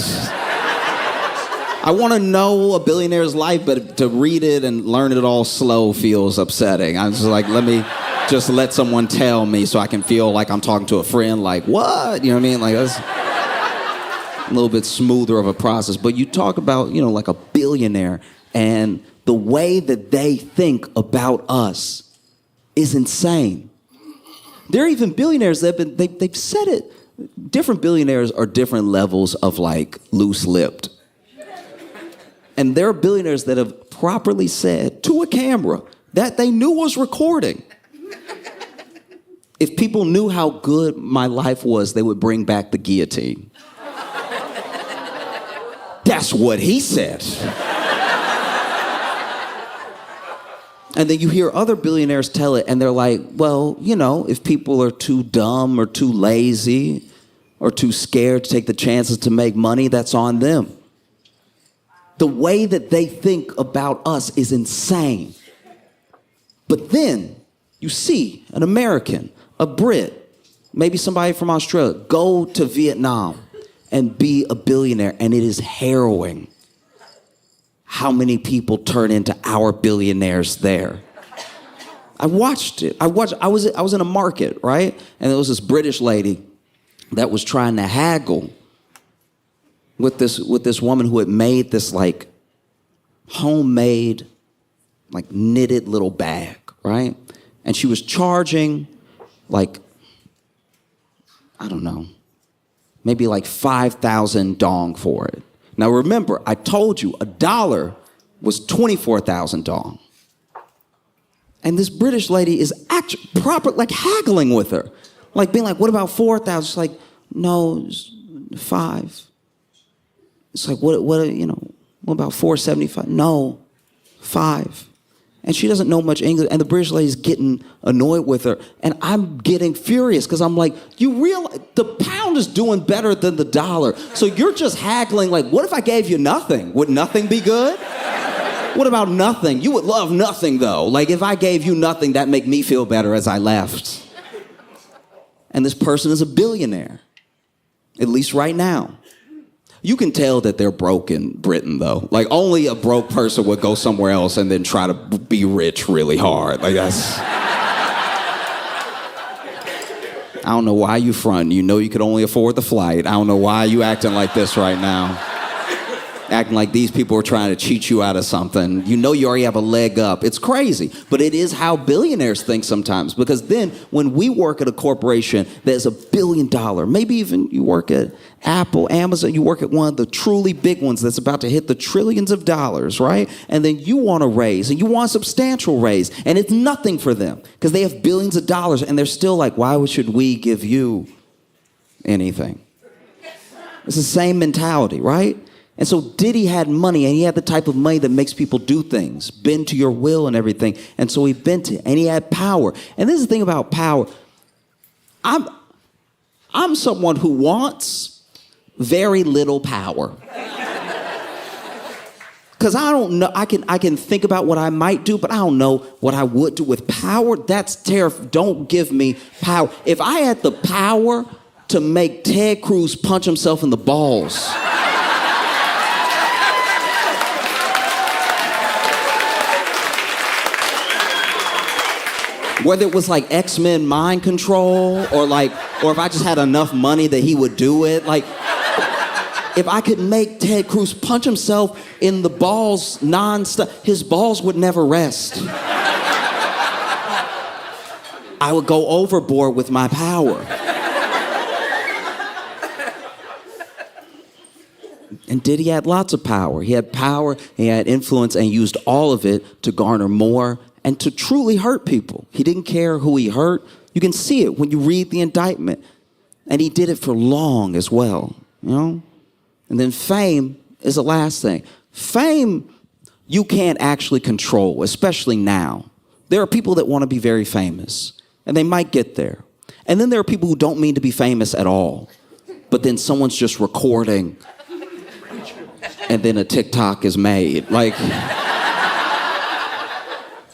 I want to know a billionaire's life, but to read it and learn it all slow feels upsetting. I'm just like, let me just let someone tell me so I can feel like I'm talking to a friend, like, what? You know what I mean? Like, that's a little bit smoother of a process. But you talk about, you know, like a billionaire, and the way that they think about us is insane. There are even billionaires that they've said it. Different billionaires are different levels of like loose-lipped. And there are billionaires that have properly said to a camera that they knew was recording. If people knew how good my life was, they would bring back the guillotine. That's what he said. And then you hear other billionaires tell it, and they're like, well, you know, if people are too dumb or too lazy or too scared to take the chances to make money, that's on them. The way that they think about us is insane. But then you see an American, a Brit, maybe somebody from Australia, go to Vietnam and be a billionaire, and it is harrowing how many people turn into our billionaires there. I watched it. I was in a market, right? And there was this British lady that was trying to haggle with this woman who had made this like homemade, like knitted little bag, right? And she was charging like, I don't know, maybe like 5,000 dong for it. Now remember, I told you $1 was 24,000 dong. And this British lady is actually proper, like haggling with her. Like being like, what about 4,000? She's like, no, it's 5. It's like, what about 475? No, 5. And she doesn't know much English, and the British lady's getting annoyed with her, and I'm getting furious because I'm like, you realize the pound is doing better than the dollar, so you're just haggling like, what if I gave you nothing? Would nothing be good? What about nothing? You would love nothing though. Like if I gave you nothing, that'd make me feel better as I left. And this person is a billionaire, at least right now. You can tell that they're broke in Britain, though. Like, only a broke person would go somewhere else and then try to be rich really hard. Like, that's... I don't know why you fronting. You know you could only afford the flight. I don't know why you acting like this right now. Acting like these people are trying to cheat you out of something. You know you already have a leg up. It's crazy. But it is how billionaires think sometimes. Because then when we work at a corporation that's $1 billion, maybe even you work at Apple, Amazon, you work at one of the truly big ones that's about to hit the trillions of dollars, right? And then you want a raise, and you want a substantial raise, and it's nothing for them because they have billions of dollars, and they're still like, why should we give you anything? It's the same mentality, right? And so Diddy had money, and he had the type of money that makes people do things, bend to your will and everything. And so he bent it, and he had power. And this is the thing about power. I'm someone who wants very little power. Because I don't know, I can think about what I might do, but I don't know what I would do with power. That's terrifying. Don't give me power. If I had the power to make Ted Cruz punch himself in the balls... Whether it was like X-Men mind control or if I just had enough money that he would do it. Like, if I could make Ted Cruz punch himself in the balls non-stop, his balls would never rest. I would go overboard with my power. And Diddy had lots of power. He had power, he had influence, and used all of it to garner more and to truly hurt people. He didn't care who he hurt. You can see it when you read the indictment. And he did it for long as well, you know? And then fame is the last thing. Fame, you can't actually control, especially now. There are people that want to be very famous, and they might get there. And then there are people who don't mean to be famous at all, but then someone's just recording, and then a TikTok is made. Like,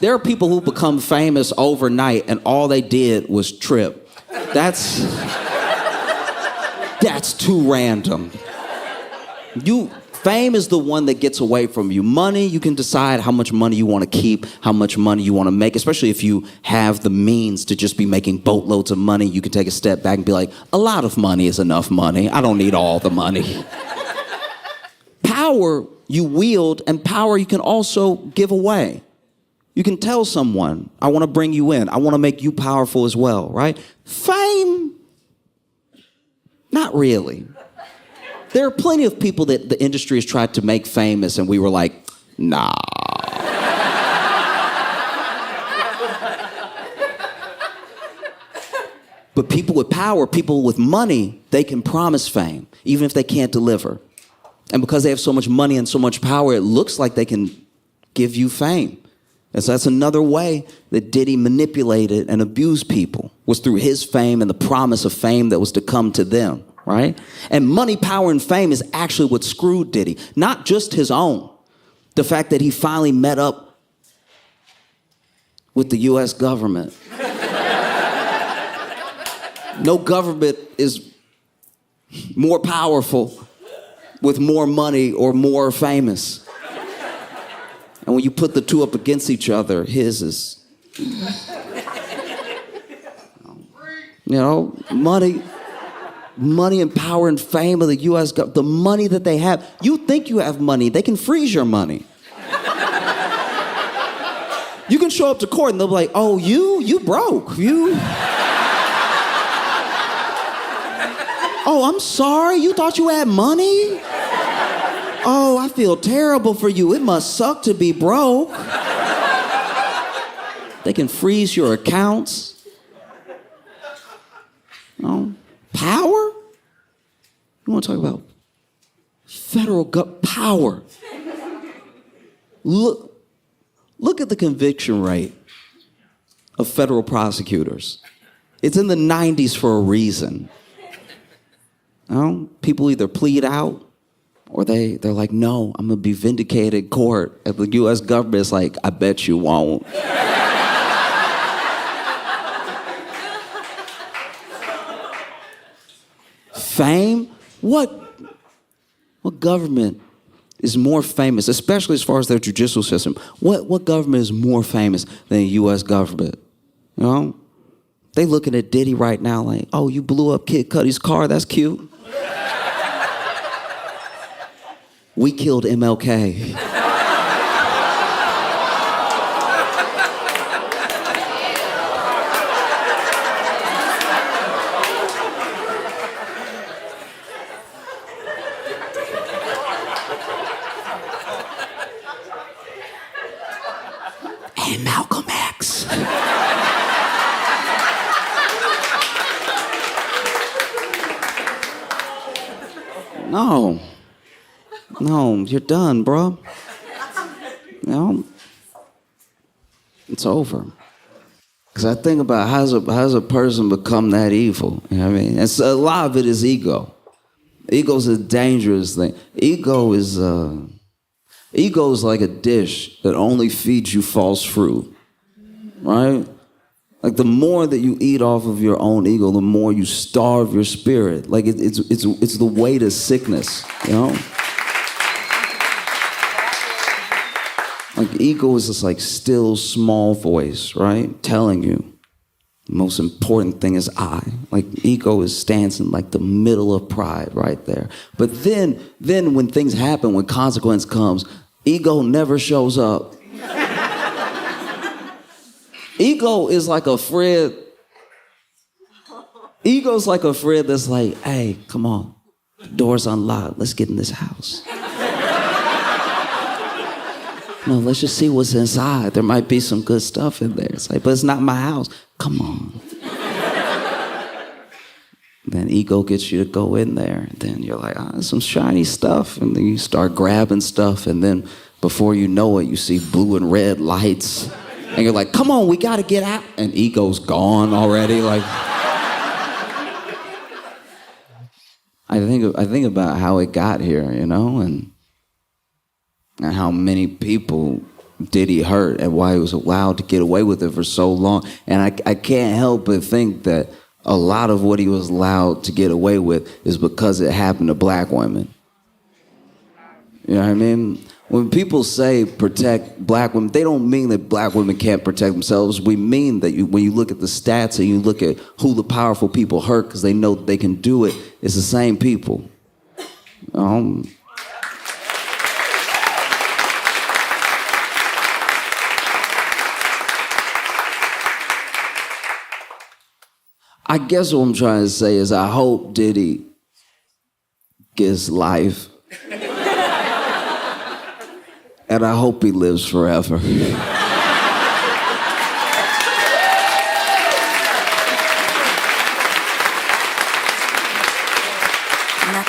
there are people who become famous overnight, and all they did was trip. That's too random. Fame is the one that gets away from you. Money, you can decide how much money you want to keep, how much money you want to make, especially if you have the means to just be making boatloads of money. You can take a step back and be like, a lot of money is enough money. I don't need all the money. Power you wield, and power you can also give away. You can tell someone, I want to bring you in. I want to make you powerful as well, right? Fame, not really. There are plenty of people that the industry has tried to make famous, and we were like, nah. But people with power, people with money, they can promise fame, even if they can't deliver. And because they have so much money and so much power, it looks like they can give you fame. And so that's another way that Diddy manipulated and abused people, was through his fame and the promise of fame that was to come to them, right? And money, power, and fame is actually what screwed Diddy, not just his own. The fact that he finally met up with the U.S. government. No government is more powerful with more money or more famous. And when you put the two up against each other, his is, money and power and fame of the U.S. government, the money that they have. You think you have money, they can freeze your money. You can show up to court and they'll be like, oh, you broke, Oh, I'm sorry, you thought you had money? Oh, I feel terrible for you. It must suck to be broke. They can freeze your accounts. Power? You want to talk about federal power? Look at the conviction rate of federal prosecutors. It's in the 90s for a reason. People either plead out or they're like, no, I'm going to be vindicated in court. And the U.S. government is like, I bet you won't. Fame? What government is more famous, especially as far as their judicial system? What government is more famous than the U.S. government? They looking at Diddy right now like, oh, you blew up Kid Cudi's car, that's cute. We killed MLK. And Malcolm X. No, you're done, bro. It's over. Because I think about how's a person become that evil? You know what I mean? And so a lot of it is ego. Ego's a dangerous thing. Ego is like a dish that only feeds you false fruit, right? Like the more that you eat off of your own ego, the more you starve your spirit. Like it's the way to sickness, Like ego is this like still small voice, right? Telling you, The most important thing is I. Like ego stands in like the middle of pride right there. But then when things happen, when consequence comes, ego never shows up. Ego is like a friend. Ego's like a friend that's like, hey, come on, the door's unlocked. Let's get in this house. No, let's just see what's inside. There might be some good stuff in there. It's like, but it's not my house. Come on. Then ego gets you to go in there. And then you're like, there's some shiny stuff. And then you start grabbing stuff. And then before you know it, you see blue and red lights. And you're like, come on, we got to get out. And ego's gone already. Like, I think about how it got here, you know, and how many people Diddy hurt and why he was allowed to get away with it for so long. And I can't help but think that a lot of what he was allowed to get away with is because it happened to black women. You know what I mean? When people say protect black women, they don't mean that black women can't protect themselves. We mean that when you look at the stats and you look at who the powerful people hurt because they know that they can do it, it's the same people. I guess what I'm trying to say is I hope Diddy gets life. And I hope he lives forever.